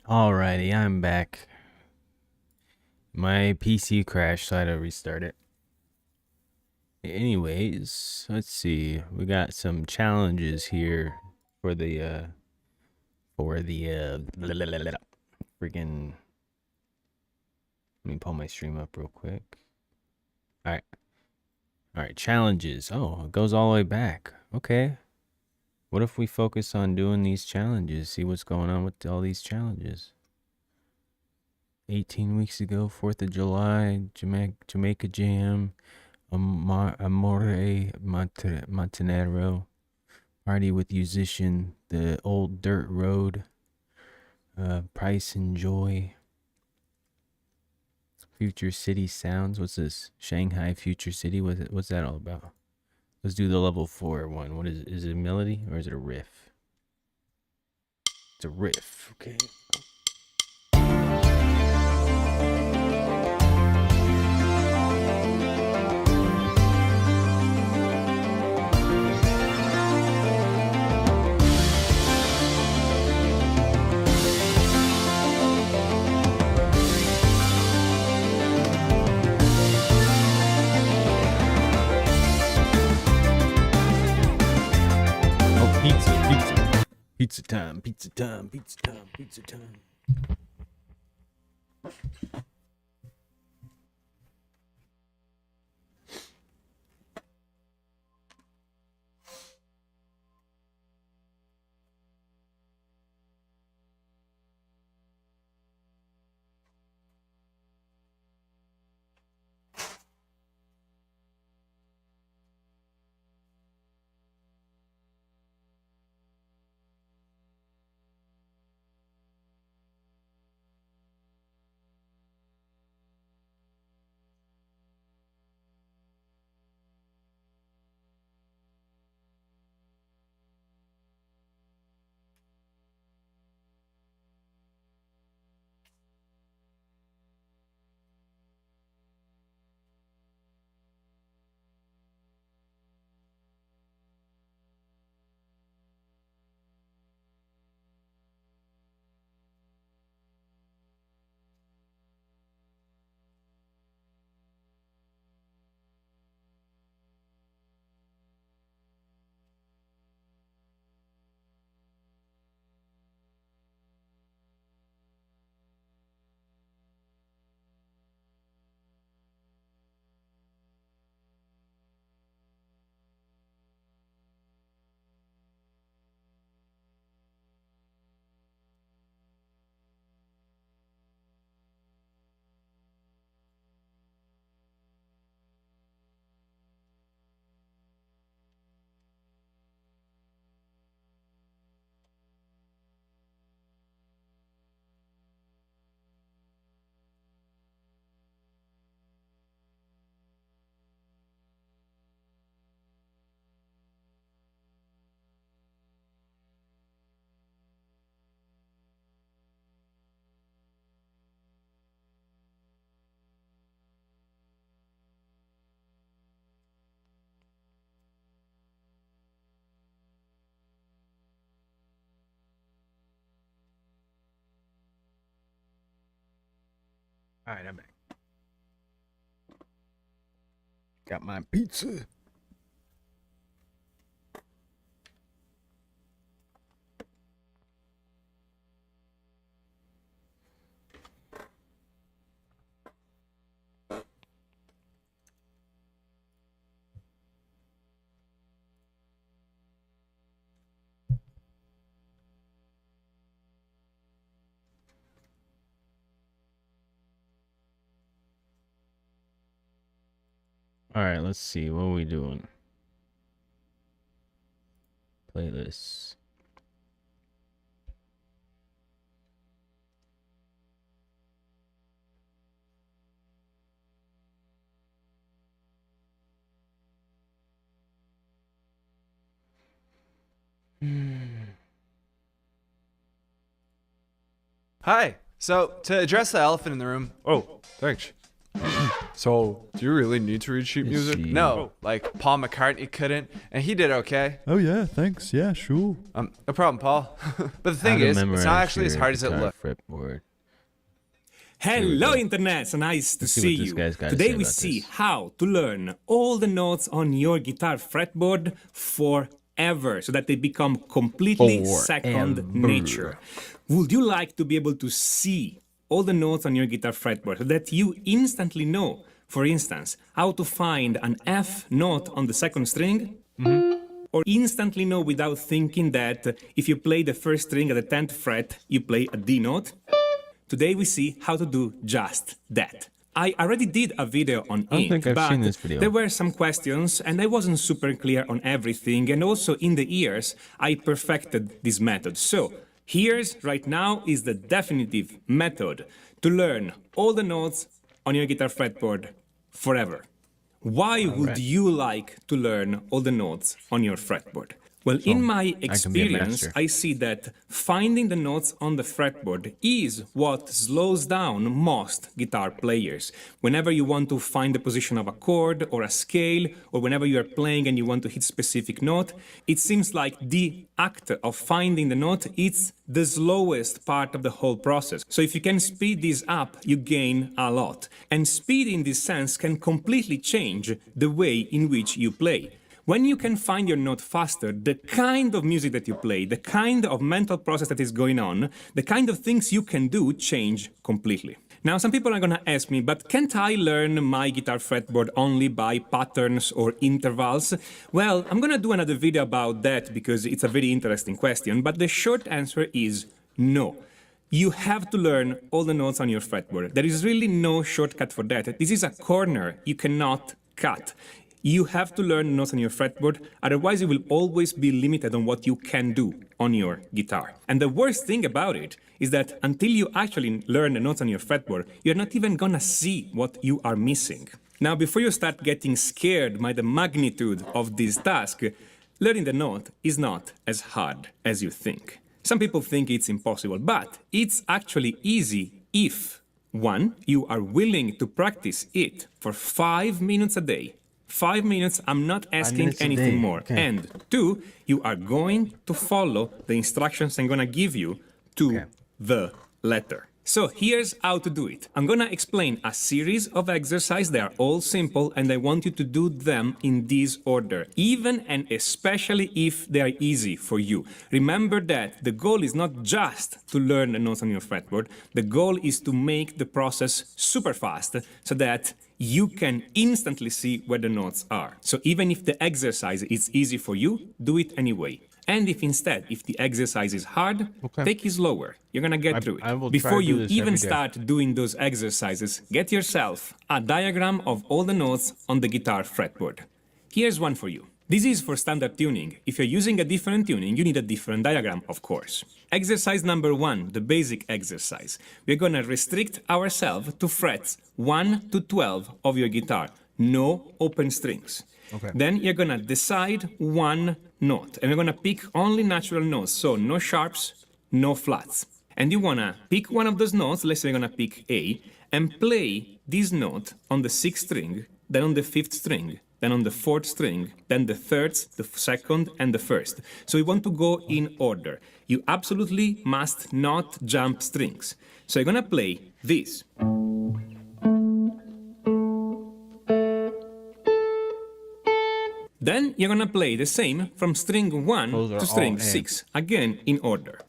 Alrighty, I'm back. My PC crashed, so I had to restart it. Anyways, let's see. We got some challenges here for the freaking. Let me pull my stream up real quick. All right, challenges. Oh, it goes all the way back. Okay. What if we focus on doing these challenges? See what's going on with all these challenges. 18 weeks ago, 4th of July, Jamaica Jam, Amore Montenegro, Party with Yousician, The Old Dirt Road, Price and Joy, Future City Sounds. What's this? Shanghai Future City. What's that all about? Let's do the level 4 one. What is it? Is it a melody or is it a riff? It's a riff. Okay. Pizza time, pizza time, pizza time, pizza time. All right, I'm back. Got my pizza. All right, let's see. What are we doing? Playlists. Hi. So, to address the elephant in the room. Oh, thanks. So, do you really need to read sheet music? No, like Paul McCartney couldn't, and he did okay. Oh yeah, thanks. Yeah, sure. No problem, Paul. But the thing is, it's not actually as hard as it looks. Hello Internet, so nice to see you. Today we see how to learn all the notes on your guitar fretboard forever, so that they become completely second nature. Would you like to be able to see all the notes on your guitar fretboard so that you instantly know, for instance, how to find an F note on the second string? Or instantly know without thinking that if you play the first string at the 10th fret, you play a D note? Today we see how to do just that. I already did a video on it, but there were some questions and I wasn't super clear on everything, and also in the years I perfected this method. So here's right now is the definitive method to learn all the notes on your guitar fretboard forever. Why would you like to learn all the notes on your fretboard? Well, in my experience, I see that finding the notes on the fretboard is what slows down most guitar players. Whenever you want to find the position of a chord or a scale, or whenever you are playing and you want to hit a specific note, it seems like the act of finding the note is the slowest part of the whole process. So if you can speed this up, you gain a lot. And speed in this sense can completely change the way in which you play. When you can find your note faster, the kind of music that you play, the kind of mental process that is going on, the kind of things you can do change completely. Now, some people are going to ask me, but can't I learn my guitar fretboard only by patterns or intervals? Well, I'm going to do another video about that because it's a very interesting question, but the short answer is no. You have to learn all the notes on your fretboard. There is really no shortcut for that. This is a corner you cannot cut. You have to learn notes on your fretboard, otherwise you will always be limited on what you can do on your guitar. And the worst thing about it is that until you actually learn the notes on your fretboard, you're not even gonna see what you are missing. Now, before you start getting scared by the magnitude of this task, learning the note is not as hard as you think. Some people think it's impossible, but it's actually easy if, one, you are willing to practice it for 5 minutes a day. 5 minutes, I'm not asking anything more. And two, you are going to follow the instructions I'm gonna give you to the letter. So here's how to do it. I'm gonna explain a series of exercises. They are all simple and I want you to do them in this order, even and especially if they are easy for you. Remember that the goal is not just to learn the notes on your fretboard. The goal is to make the process super fast so that you can instantly see where the notes are. So even if the exercise is easy for you, do it anyway. And if instead, if the exercise is hard, take it slower. You're gonna get through it. Before you even start doing those exercises, get yourself a diagram of all the notes on the guitar fretboard. Here's one for you. This is for standard tuning. If you're using a different tuning, you need a different diagram, of course. Exercise number 1, the basic exercise. We're gonna restrict ourselves to frets 1 to 12 of your guitar. No open strings. Then you're gonna decide one note, and we're gonna pick only natural notes, so no sharps, no flats. And you wanna pick one of those notes, let's say you're gonna pick A, and play this note on the 6th string, then on the 5th string, then on the 4th string, then the 3rd, the 2nd, and the 1st. So we want to go in order. You absolutely must not jump strings. So you're gonna play this. Then you're gonna play the same from string 1 to string 6, again in order.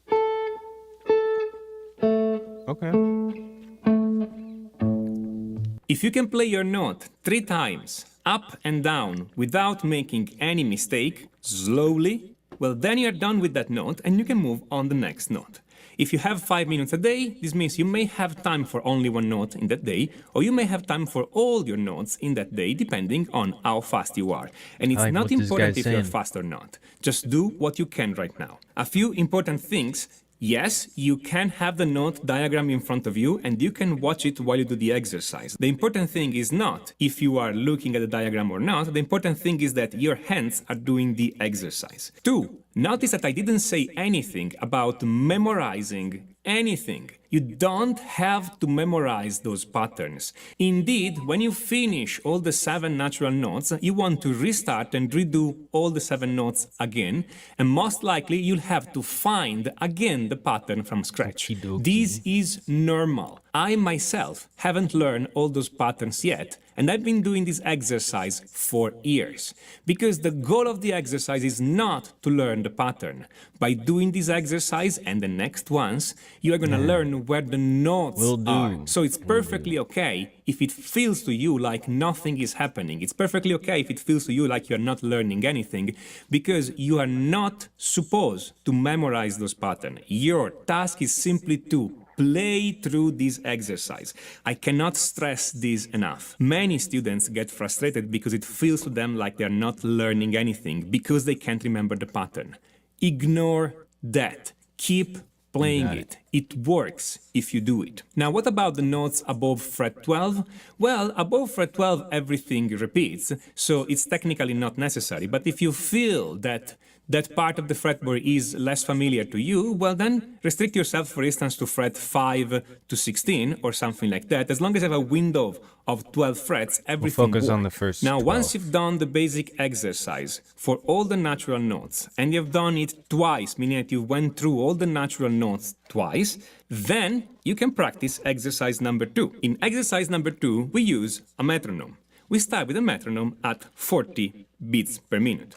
If you can play your note 3 times, up and down, without making any mistake, slowly, well then you're done with that note and you can move on the next note. If you have 5 minutes a day, this means you may have time for only one note in that day, or you may have time for all your notes in that day, depending on how fast you are. And it's not important if you're fast or not. Just do what you can right now. A few important things. Yes, you can have the note diagram in front of you and you can watch it while you do the exercise. The important thing is not if you are looking at the diagram or not. The important thing is that your hands are doing the exercise. 2. Notice that I didn't say anything about memorizing anything. You don't have to memorize those patterns. Indeed, when you finish all the 7 natural notes, you want to restart and redo all the 7 notes again, and most likely you'll have to find again the pattern from scratch. This is normal. I myself haven't learned all those patterns yet, and I've been doing this exercise for years. Because the goal of the exercise is not to learn the pattern. By doing this exercise and the next ones, you are going to learn where the notes are. So it's perfectly okay if it feels to you like nothing is happening. It's perfectly okay if it feels to you like you're not learning anything, because you are not supposed to memorize those patterns. Your task is simply to play through this exercise. I cannot stress this enough. Many students get frustrated because it feels to them like they're not learning anything because they can't remember the pattern. Ignore that. Keep playing it. It works if you do it. Now, what about the notes above fret 12? Well, above fret 12, everything repeats, so it's technically not necessary. But if you feel that that part of the fretboard is less familiar to you, well then restrict yourself, for instance, to fret 5 to 16 or something like that. As long as you have a window of 12 frets, everything focus works. on the first Now, 12. once you've done the basic exercise for all the natural notes, and you've done it twice, meaning that you went through all the natural notes twice, then you can practice exercise number 2. In exercise number 2, we use a metronome. We start with a metronome at 40 beats per minute.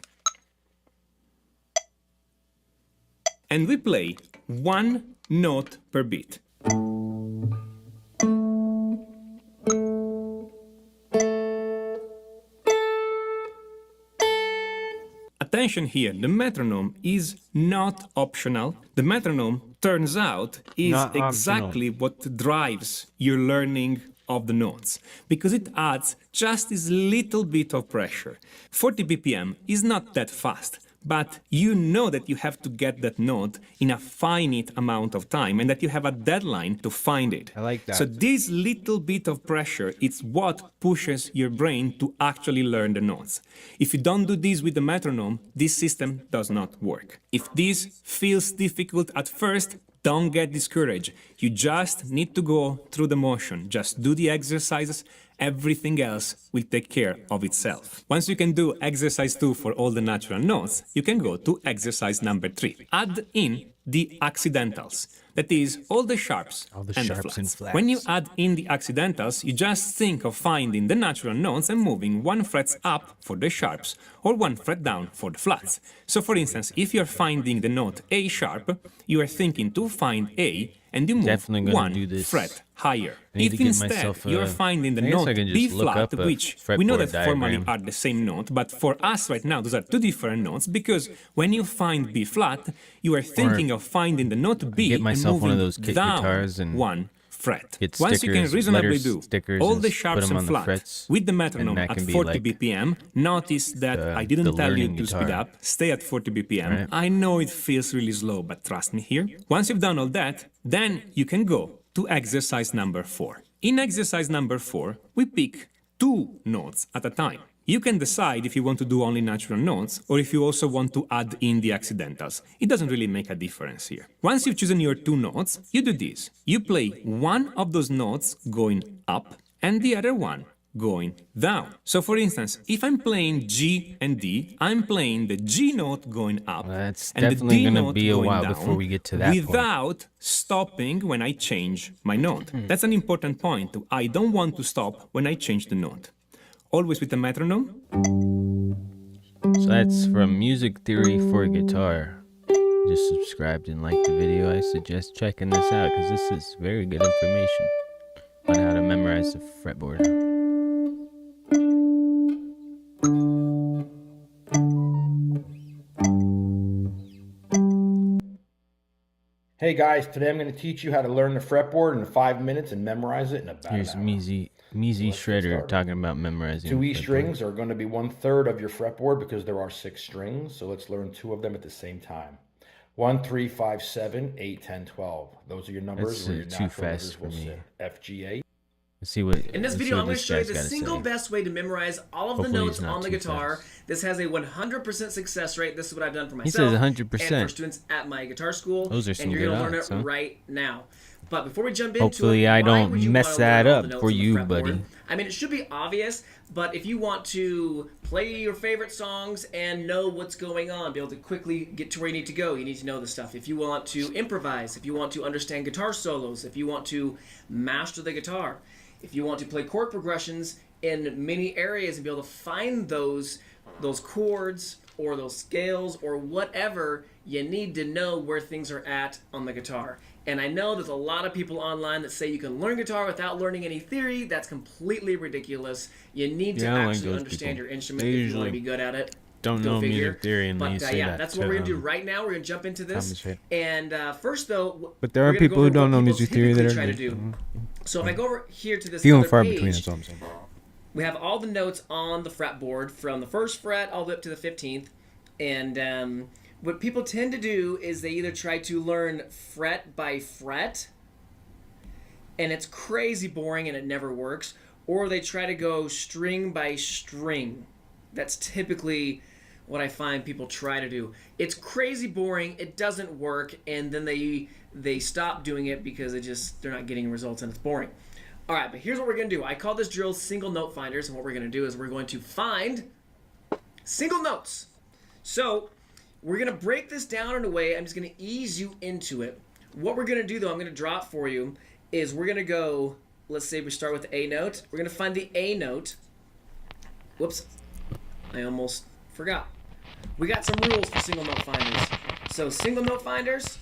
And we play 1 note per beat. Attention here, the metronome is not optional. The metronome, turns out, is exactly what drives your learning of the notes, because it adds just this little bit of pressure. 40 BPM is not that fast, but you know that you have to get that note in a finite amount of time and that you have a deadline to find it. I like that. So this little bit of pressure, it's what pushes your brain to actually learn the notes. If you don't do this with the metronome, this system does not work. If this feels difficult at first, don't get discouraged. You just need to go through the motion. Just do the exercises. Everything else will take care of itself. Once you can do exercise 2 for all the natural notes, you can go to exercise number 3. Add in the accidentals. That is, all the sharps, and the flats. When you add in the accidentals, you just think of finding the natural notes and moving 1 fret up for the sharps or 1 fret down for the flats. So for instance, if you're finding the note A sharp, you are thinking to find A and you move 1 fret higher. If instead you're finding the note B flat, which we know that formally are the same note, but for us right now those are 2 different notes, because when you find B flat, you are thinking of finding the note B and moving down 1 fret. Once you can reasonably do all the sharps and flats with the metronome at 40 BPM, notice that I didn't tell you to speed up, stay at 40 BPM. Right. I know it feels really slow, but trust me here. Once you've done all that, then you can go to exercise number 4. In exercise number 4, we pick 2 notes at a time. You can decide if you want to do only natural notes or if you also want to add in the accidentals. It doesn't really make a difference here. Once you've chosen your 2 notes, you do this. You play one of those notes going up and the other one going down. So for instance, if I'm playing G and D, I'm playing the G note going up and the D note going down before we get to that without stopping when I change my note. That's an important point. I don't want to stop when I change the note. Always with the metronome. So that's from Music Theory for Guitar. Just subscribed and liked the video. I suggest checking this out because this is very good information on how to memorize the fretboard. Hey guys, today I'm going to teach you how to learn the fretboard in 5 minutes and memorize it in about Here's an hour. Measy Shredder talking about memorizing. 2 E strings are going to be 1/3 of your fretboard because there are 6 strings. So let's learn 2 of them at the same time. 1, 3, 5, 7, 8, 10, 12. Those are your numbers. That's too fast for me. F, G, A. Let's see what. In this video, I'm going to show you the single best way to memorize all of the notes on the guitar. This has a 100% success rate. This is what I've done for myself. He says 100%. And for students at my guitar school. Those are some and you're good going to odds, learn it huh? right now. But before we jump into Hopefully it, I why don't would you mess wanna that learn all the up notes for on the you, fretboard? buddy. I mean, it should be obvious, but if you want to play your favorite songs and know what's going on, be able to quickly get to where you need to go, you need to know the stuff. If you want to improvise, if you want to understand guitar solos, if you want to master the guitar, if you want to play chord progressions in many areas and be able to find those chords or those scales or whatever, you need to know where things are at on the guitar. And I know there's a lot of people online that say you can learn guitar without learning any theory. That's completely ridiculous. You need to actually understand your instrument if you want to be good at it. Don't know music theory, and but you say yeah, that that's what we're gonna do right now. We're gonna jump into this. And first, though, but there are people who don't know music theory that are trying to do. So if I go over here to this few and other far page, between, that's all I'm saying. we have all the notes on the fretboard from the first fret all the way up to the 15th. And what people tend to do is they either try to learn fret by fret, and it's crazy boring and it never works, or they try to go string by string. That's typically what I find people try to do. It's crazy boring, it doesn't work, and then they stop doing it because they're not getting results and it's boring. All right, but here's what we're going to do. I call this drill single note finders, and what we're going to do is we're going to find single notes. So we're going to break this down in a way, I'm just going to ease you into it. What we're going to do, though, I'm going to draw it for you, is we're going to go, let's say we start with the A note. We're going to find the A note. Whoops, I almost forgot. We got some rules for single note finders. So single note finders,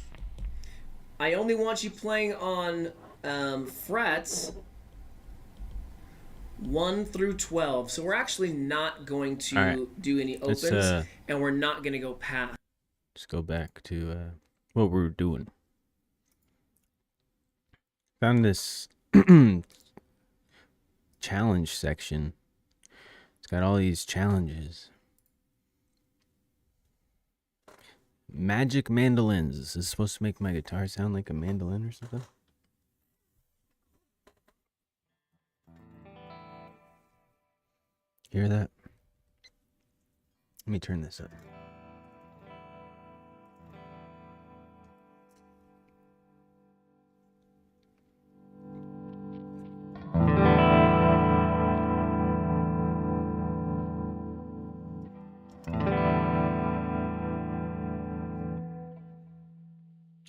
I only want you playing on frets 1 through 12. So we're actually not going to do any opens, and we're not going to go past. Just go back to what we were doing. Found this challenge section. It's got all these challenges. Magic mandolins. Is this supposed to make my guitar sound like a mandolin or something? Hear that? Let me turn this up.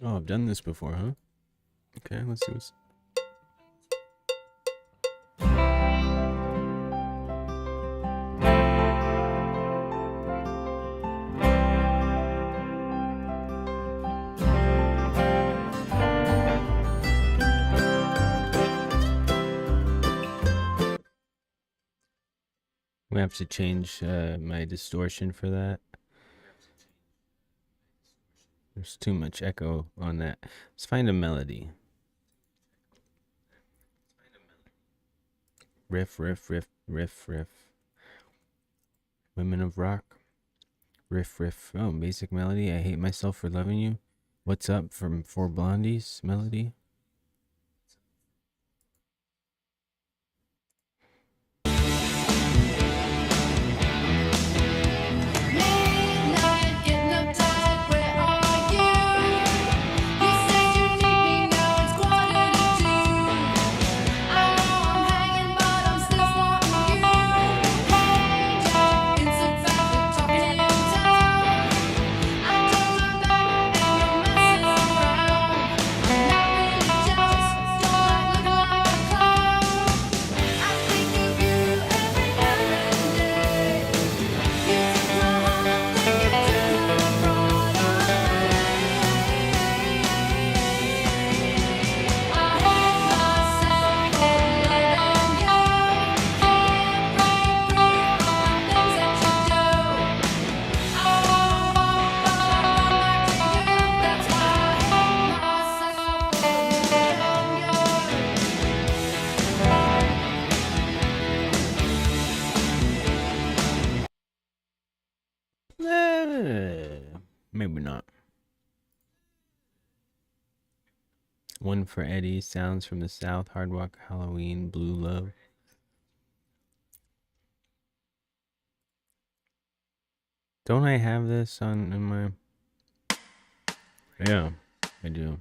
Oh, I've done this before, huh? Okay, let's see what's... We have to change my distortion for that. There's too much echo on that. Let's find a melody. Riff, riff, riff, riff, riff. Women of Rock. Riff, riff. Oh, basic melody. I hate myself for loving you. What's up from Four Blondies melody. Maybe not. One for Eddie. Sounds from the South. Hard Rock, Halloween, Blue Love. Don't I have this on in my? Yeah, I do.